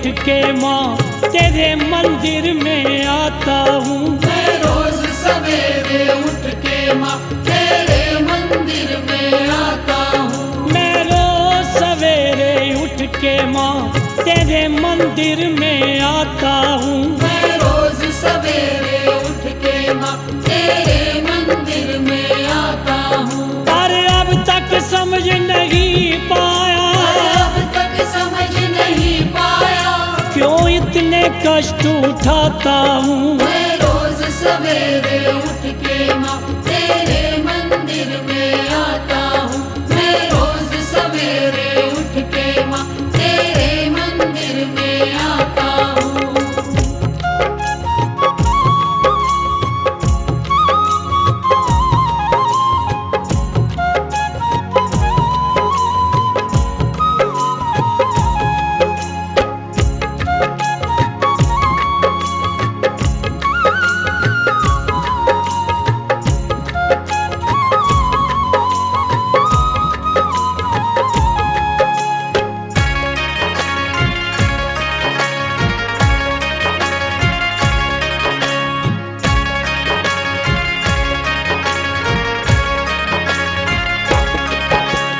उठ के माँ तेरे मंदिर में आता हूँ। मैं रोज सवेरे उठ के माँ तेरे मंदिर में आता हूँ। मैं रोज सवेरे उठ के माँ तेरे मंदिर में आता हूँ। मैं रोज सवेरे उठ के माँ तेरे मंदिर में आता हूँ। पर अब तक समझ नहीं पाया, अब तक समझ नहीं पाया, क्यों इतने कष्ट उठाता हूँ। मैं रोज सवेरे उठ के माँ तेरे मंदिर में आता हूँ। मैं रोज सवेरे उठ के माँ तेरे मंदिर में आता हूँ।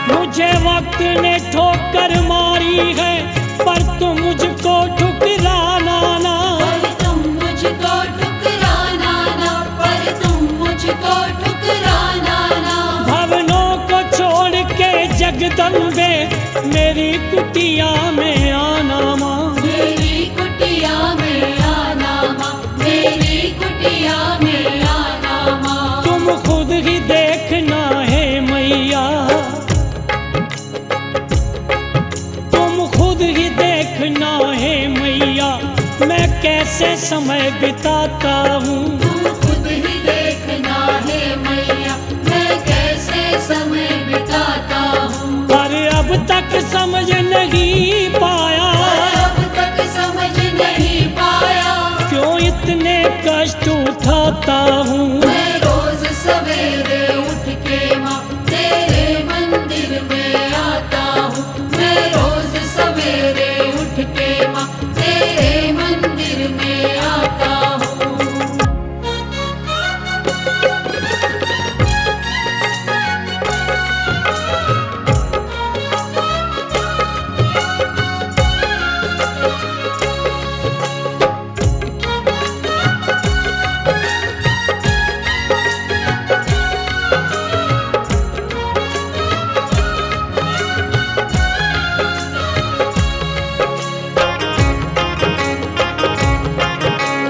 मुझे वक्त ने ठोकर मारी है, पर तुम मुझको ठुकराना ना। पर तुम मुझको ठुकराना ना, पर तुम मुझको ठुकराना ना। भवनों को छोड़ के जगदम्बे मेरी कुटिया में आना माँ। मेरी कुटिया में आना माँ, मेरी कुटिया में आना माँ। तुम खुद ही देखना है मैया, तुम खुद ही देखना है मैया, मैं कैसे समय बिताता हूँ। तुम खुद ही देखना है मैया, मैं कैसे समय बिताता हूँ। पर अब तक समझ नहीं पाया, अब तक समझ नहीं पाया, क्यों इतने कष्ट उठाता हूँ। मैं रोज सवेरे उठ के माँ तेरे मंदिर में आता हूँ। मैं रोज सवेरे उठ के माँ तेरे मंदिर में आता हूँ।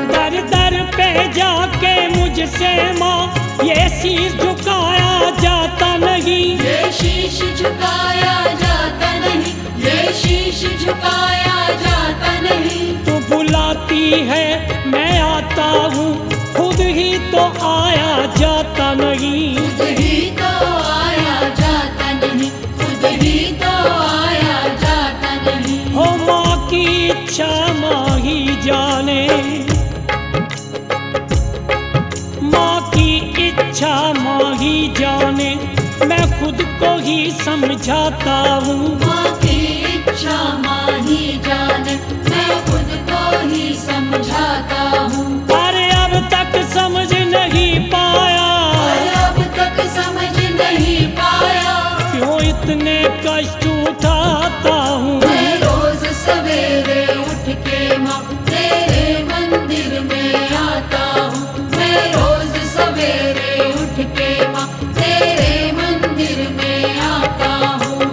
दर दर पे जाके मुझसे माँ ये शीश झुकाया जाता नहीं। ये शीश झुकाया जाता नहीं, ये शीश झुकाया जाता नहीं। तू बुलाती है मैं आता हूँ, खुद ही तो आया जाता नहीं। खुद ही तो आया जाता नहीं, खुद ही तो आया जाता नहीं। हो माँ की इच्छा माँ ही जाने, माँ की इच्छा माँ ही जाने, मैं खुद को ही समझाता हूँ। माँ की इच्छा माँ ही जाने, मैं खुद को ही समझाता हूँ। पर अब तक समझ नहीं पाया, और अब तक समझ नहीं पाया, क्यों इतने कष्ट उठाता हूँ। मैं रोज सवेरे उठ के माँ तेरे मंदिर में आता हूँ। मैं रोज सवेरे उठ के माँ तेरे मंदिर में आता हूँ।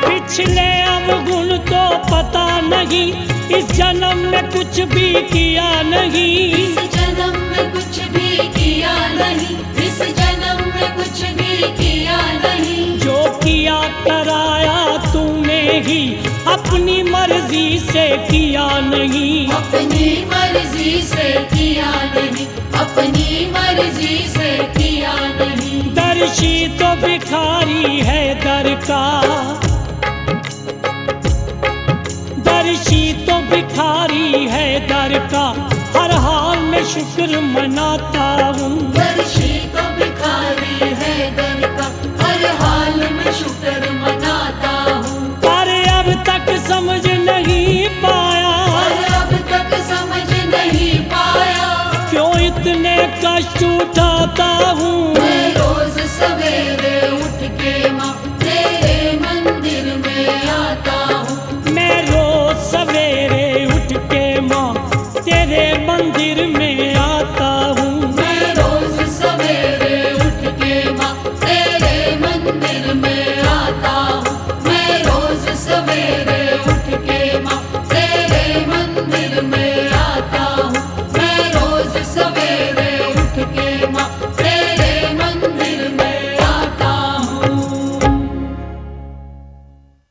पिछले अवगुण तो पता नहीं, इस जन्म में कुछ भी किया नहीं। इस जन्म में कुछ भी किया नहीं, इस जन्म भी अपनी मर्जी से किया नहीं, अपनी मर्जी से किया नहीं, अपनी मर्जी से किया नहीं। दर्शी तो भिखारी है दर का, दर्शी तो भिखारी है दर का, हर हाल में शुक्र मनाता हूँ। दर्शी तो